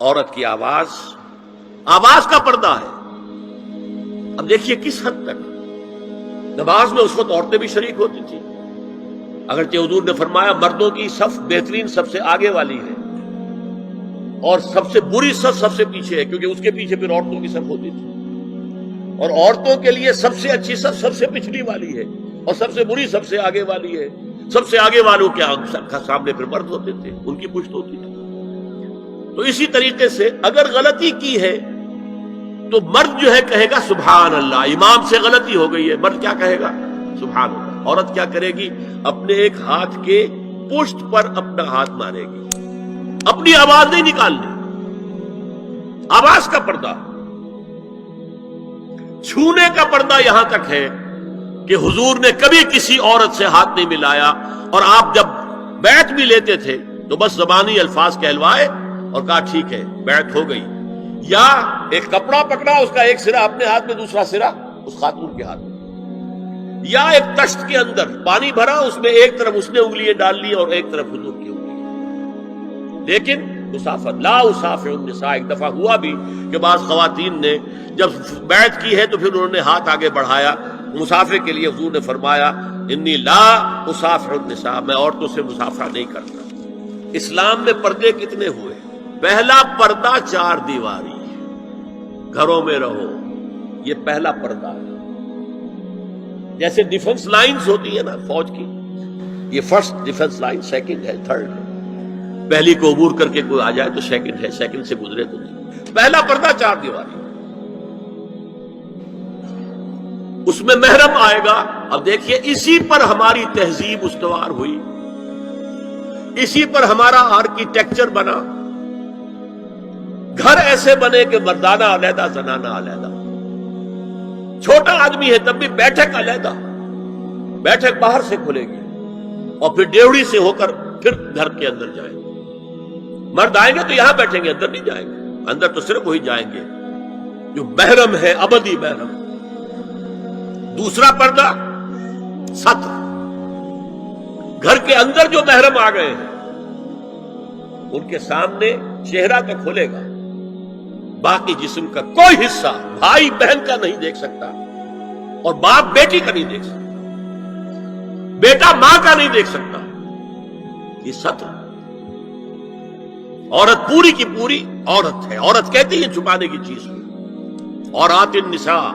عورت کی آواز کا پردہ ہے. اب دیکھیے کس حد تک نماز میں اس وقت عورتیں بھی شریک ہوتی تھی، اگرچہ حضور نے فرمایا مردوں کی صف بہترین سب سے آگے والی ہے اور سب سے بری صف سب سے پیچھے ہے، کیونکہ اس کے پیچھے پھر عورتوں کی صف ہوتی تھی، اور عورتوں کے لیے سب سے اچھی صف سب سے پچھلی والی ہے اور سب سے بری سب سے آگے والی ہے. سب سے آگے والوں کے سامنے پھر مرد ہوتے تھے، ان کی پشت ہوتی تھی. تو اسی طریقے سے اگر غلطی کی ہے تو مرد جو ہے کہے گا سبحان اللہ. امام سے غلطی ہو گئی ہے، مرد کیا کہے گا؟ سبحان اللہ. عورت کیا کرے گی؟ اپنے ایک ہاتھ کے پشت پر اپنا ہاتھ مارے گی، اپنی آواز نہیں نکالنی. آواز کا پردہ، چھونے کا پردہ یہاں تک ہے کہ حضور نے کبھی کسی عورت سے ہاتھ نہیں ملایا، اور آپ جب بیعت بھی لیتے تھے تو بس زبانی الفاظ کہلوائے اور کہا ٹھیک ہے بیعت ہو گئی، یا ایک کپڑا پکڑا، اس کا ایک سرا اپنے ہاتھ میں دوسرا سرا اس خاتون کے ہاتھ میں، یا ایک تشت کے اندر پانی بھرا، اس میں ایک طرف اس نے انگلیاں ڈال لی اور ایک طرف حضور کی انگلیاں. لیکن مسافر لا اسافر النساء، ایک دفعہ ہوا بھی کہ بعض خواتین نے جب بیعت کی ہے تو پھر انہوں نے ہاتھ آگے بڑھایا مسافر کے لیے. حضور نے فرمایا انی لا اسافر النساء، میں عورتوں سے مسافرہ نہیں کرتا. اسلام میں پردے کتنے ہوئے؟ پہلا پردہ 4 دیواری، گھروں میں رہو، یہ پہلا پردہ ہے. جیسے ڈیفنس لائنز ہوتی ہے نا فوج کی، یہ فرسٹ ڈیفنس لائن، سیکنڈ ہے، تھرڈ ہے. پہلی کو عبور کر کے کوئی آ جائے تو سیکنڈ ہے، سیکنڈ سے گزرے تو نہیں. پہلا پردہ 4 دیواری، اس میں محرم آئے گا. اب دیکھیے اسی پر ہماری تہذیب استوار ہوئی، اسی پر ہمارا آرکیٹیکچر بنا. گھر ایسے بنے کہ مردانہ علیحدہ زنانہ علیحدہ. چھوٹا آدمی ہے تب بھی بیٹھک علیحدہ، بیٹھک باہر سے کھلے گی اور پھر ڈیوڑی سے ہو کر پھر گھر کے اندر جائیں گے. مرد آئیں گے تو یہاں بیٹھیں گے، اندر نہیں جائیں گے. اندر تو صرف وہی جائیں گے جو محرم ہے، ابدی محرم. دوسرا پردہ ستر، گھر کے اندر جو محرم آ گئے ہیں ان کے سامنے چہرہ تو کھلے گا، باقی جسم کا کوئی حصہ بھائی بہن کا نہیں دیکھ سکتا، اور باپ بیٹی کا نہیں دیکھ سکتا، بیٹا ماں کا نہیں دیکھ سکتا. یہ ستر. عورت پوری کی پوری عورت ہے. عورت کہتی ہے چھپانے کی چیز کو. عورات النساء،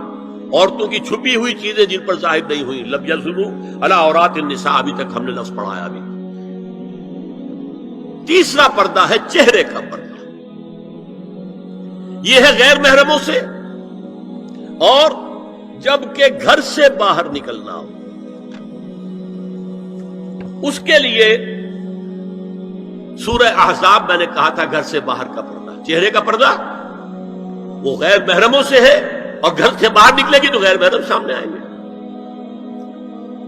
عورتوں کی چھپی ہوئی چیزیں جن پر ظاہر نہیں ہوئی. لم یظہروا علی عورات النساء، ابھی تک ہم نے لفظ پڑھایا. ابھی تیسرا پردہ ہے چہرے کا پردہ. یہ ہے غیر محرموں سے، اور جب کہ گھر سے باہر نکلنا ہو اس کے لیے سورہ احزاب میں نے کہا تھا گھر سے باہر کا پردہ. چہرے کا پردہ وہ غیر محرموں سے ہے، اور گھر سے باہر نکلے گی تو غیر محرم سامنے آئیں گے.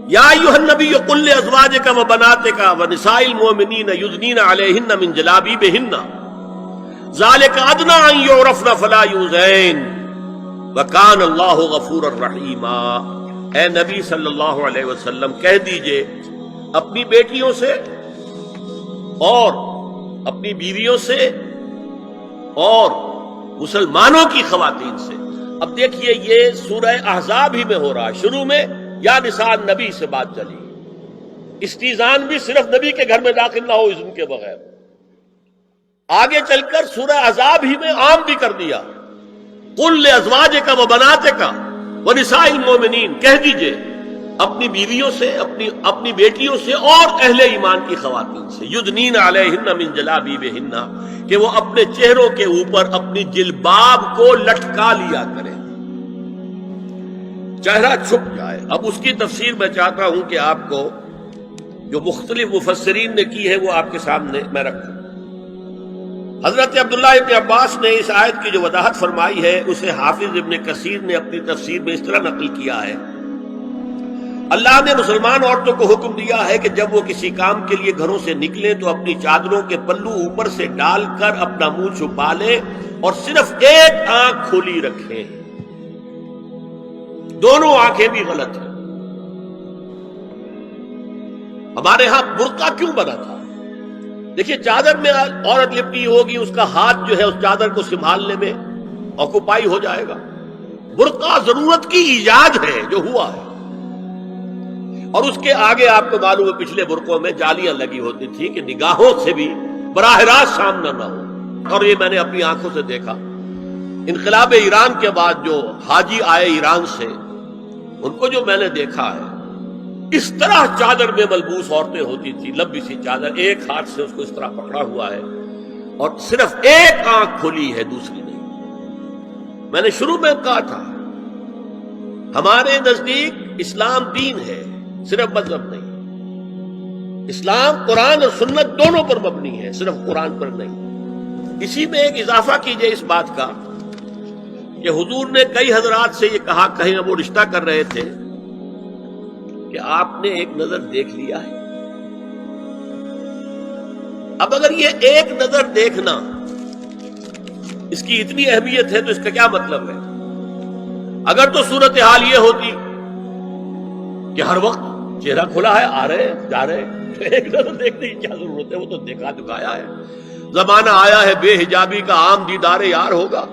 یا ایھا النبی قل لازواجک وبناتک ونساء المؤمنین یدنین علیہن من جلابیبہن ذلک ادنی ان یعرفن فلا یؤذین وکان اللہ غفورا رحیما. اے نبی صلی اللہ علیہ وسلم کہہ دیجئے اپنی بیٹیوں سے اور اپنی بیویوں سے اور مسلمانوں کی خواتین سے. اب دیکھیے یہ سورہ احزاب ہی میں ہو رہا ہے. شروع میں یا نساء نبی سے بات چلی، استیزان بھی صرف نبی کے گھر میں داخل نہ ہو اذن کے بغیر. آگے چل کر سورہ احزاب ہی میں عام بھی کر دیا. قل لازواجک وبناتک ونساء المؤمنین، کہہ دیجئے اپنی بیویوں سے، اپنی بیٹیوں سے اور اہل ایمان کی خواتین سے، یدنین علیہن من جلابیبہن، کہ وہ اپنے چہروں کے اوپر اپنی جلباب کو لٹکا لیا کریں، چہرہ چھپ جائے. اب اس کی تفسیر میں چاہتا ہوں کہ آپ کو جو مختلف مفسرین نے کی ہے وہ آپ کے سامنے میں رکھوں. حضرت عبداللہ ابن عباس نے اس آیت کی جو وضاحت فرمائی ہے اسے حافظ ابن کثیر نے اپنی تفسیر میں اس طرح نقل کیا ہے. اللہ نے مسلمان عورتوں کو حکم دیا ہے کہ جب وہ کسی کام کے لیے گھروں سے نکلیں تو اپنی چادروں کے پلو اوپر سے ڈال کر اپنا منہ چھپا لیں اور صرف ایک آنکھ کھلی رکھیں. دونوں آنکھیں بھی غلط ہیں. ہمارے ہاں برقع کیوں بنا تھا؟ دیکھیے چادر میں عورت لپٹی ہوگی، اس کا ہاتھ جو ہے اس چادر کو سنبھالنے میں آکوپائی ہو جائے گا۔ برقع ضرورت کی ایجاد ہے جو ہوا ہے، اور اس کے آگے آپ کو معلوم ہے پچھلے برقعوں میں جالیاں لگی ہوتی تھی کہ نگاہوں سے بھی براہ راست سامنا نہ ہو، اور یہ میں نے اپنی آنکھوں سے دیکھا۔ انقلاب ایران کے بعد جو حاجی آئے ایران سے، ان کو جو میں نے دیکھا ہے، اس طرح چادر میں ملبوس عورتیں ہوتی تھی، لمبی سی چادر، ایک ہاتھ سے اس کو اس طرح پکڑا ہوا ہے، اور صرف ایک آنکھ کھلی ہے، دوسری نہیں۔ میں نے شروع میں کہا تھا ہمارے نزدیک اسلام دین ہے، صرف مذہب نہیں۔ اسلام قرآن اور سنت دونوں پر مبنی ہے، صرف قرآن پر نہیں۔ اسی میں ایک اضافہ کیجئے اس بات کا کہ حضور نے کئی حضرات سے یہ کہا، کہیں وہ رشتہ کر رہے تھے، کہ آپ نے ایک نظر دیکھ لیا ہے۔ اب اگر یہ ایک نظر دیکھنا اس کی اتنی اہمیت ہے تو اس کا کیا مطلب ہے؟ اگر تو صورتحال یہ ہوتی کہ ہر وقت چہرہ کھلا ہے، آ رہے جا رہے، تو ایک نظر دیکھنے کی کیا ضرورت ہے؟ وہ تو دیکھا دکھایا ہے۔ زمانہ آیا ہے بے حجابی کا، عام دیدار یار ہوگا۔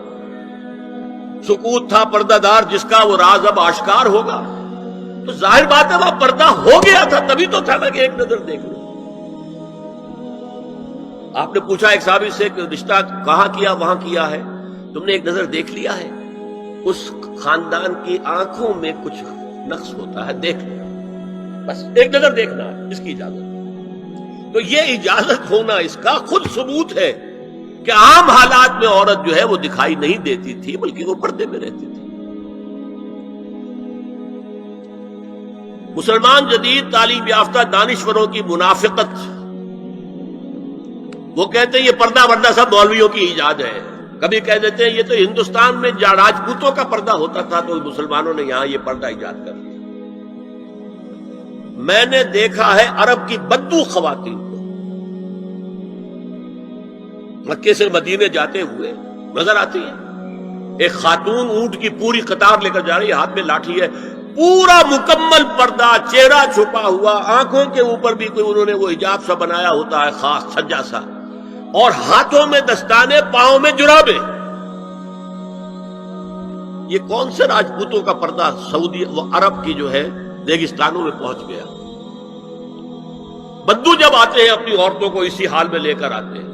سکوت تھا پردہ دار جس کا، وہ راز اب آشکار ہوگا۔ تو ظاہر بات ہے وہاں پردہ ہو گیا تھا، تبھی تو تھا نا کہ ایک نظر دیکھ لو۔ آپ نے پوچھا ایک صحابی سے کہ رشتہ کہاں کیا؟ وہاں کیا ہے، تم نے ایک نظر دیکھ لیا ہے؟ اس خاندان کی آنکھوں میں کچھ نقص ہوتا ہے، دیکھ لو، بس ایک نظر دیکھنا ہے، اس کی اجازت۔ تو یہ اجازت ہونا اس کا خود ثبوت ہے کہ عام حالات میں عورت جو ہے وہ دکھائی نہیں دیتی تھی، بلکہ وہ پردے میں رہتی تھی۔ مسلمان جدید تعلیم یافتہ دانشوروں کی منافقت، وہ کہتے ہیں یہ پردہ وردہ سب مولویوں کی ایجاد ہے۔ کبھی کہہ دیتے ہیں یہ تو ہندوستان میں راجپوتوں کا پردہ ہوتا تھا، تو مسلمانوں نے یہاں یہ پردہ ایجاد کر دیا۔ میں نے دیکھا ہے عرب کی بدو خواتین کو مکے سے مدینے جاتے ہوئے نظر آتی ہے۔ ایک خاتون اونٹ کی پوری قطار لے کر جا رہی ہے، ہاتھ میں لاٹھی ہے، پورا مکمل پردہ، چہرہ چھپا ہوا، آنکھوں کے اوپر بھی کوئی انہوں نے وہ حجاب سا بنایا ہوتا ہے، خاص چھجا سا، اور ہاتھوں میں دستانے، پاؤں میں جرابیں۔ یہ کون سے راجپوتوں کا پردہ سعودی و عرب کی جو ہے ریگستانوں میں پہنچ گیا؟ بدو جب آتے ہیں اپنی عورتوں کو اسی حال میں لے کر آتے ہیں،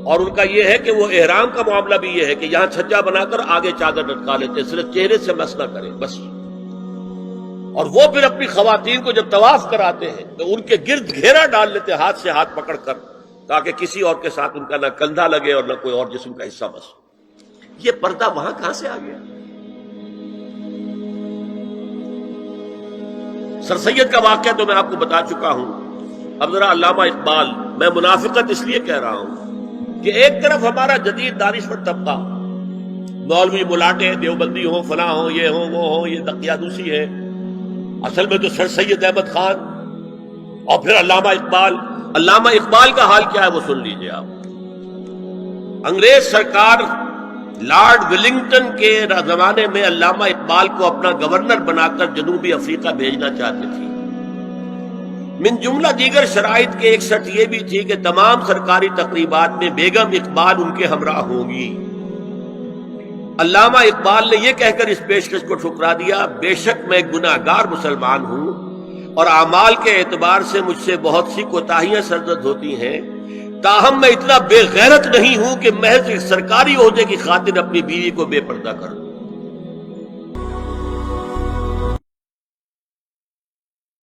اور ان کا یہ ہے کہ وہ احرام کا معاملہ بھی یہ ہے کہ یہاں چھجا بنا کر آگے چادر لٹکا لیتے ہیں، صرف چہرے سے مس نہ کریں بس۔ اور وہ پھر اپنی خواتین کو جب طواف کراتے ہیں تو ان کے گرد گھیرا ڈال لیتے ہیں، ہاتھ سے ہاتھ پکڑ کر، تاکہ کسی اور کے ساتھ ان کا نہ کندھا لگے اور نہ کوئی اور جسم کا حصہ بس۔ یہ پردہ وہاں کہاں سے آ گیا؟ سر سید کا واقعہ تو میں آپ کو بتا چکا ہوں۔ اب ذرا علامہ اقبال، میں منافقت اس لیے کہہ رہا ہوں کہ ایک طرف ہمارا جدید دانشور طبقہ، مولوی ملاٹے دیوبندی ہوں، فلاں ہوں، یہ ہوں وہ ہوں، یہ دقیانوسی ہے، اصل میں تو سر سید احمد خان، اور پھر علامہ اقبال۔ علامہ اقبال کا حال کیا ہے وہ سن لیجئے آپ۔ انگریز سرکار لارڈ ولنگٹن کے زمانے میں علامہ اقبال کو اپنا گورنر بنا کر جنوبی افریقہ بھیجنا چاہتی تھی۔ من جملہ دیگر شرائط کے ایک شرط یہ بھی تھی کہ تمام سرکاری تقریبات میں بیگم اقبال ان کے ہمراہ ہوں گی۔ علامہ اقبال نے یہ کہہ کر اس پیشکش کو ٹھکرا دیا، بے شک میں گناہ گار مسلمان ہوں اور اعمال کے اعتبار سے مجھ سے بہت سی کوتاہیاں سرزد ہوتی ہیں، تاہم میں اتنا بے غیرت نہیں ہوں کہ محض ایک سرکاری عہدے کی خاطر اپنی بیوی کو بے پردہ کروں۔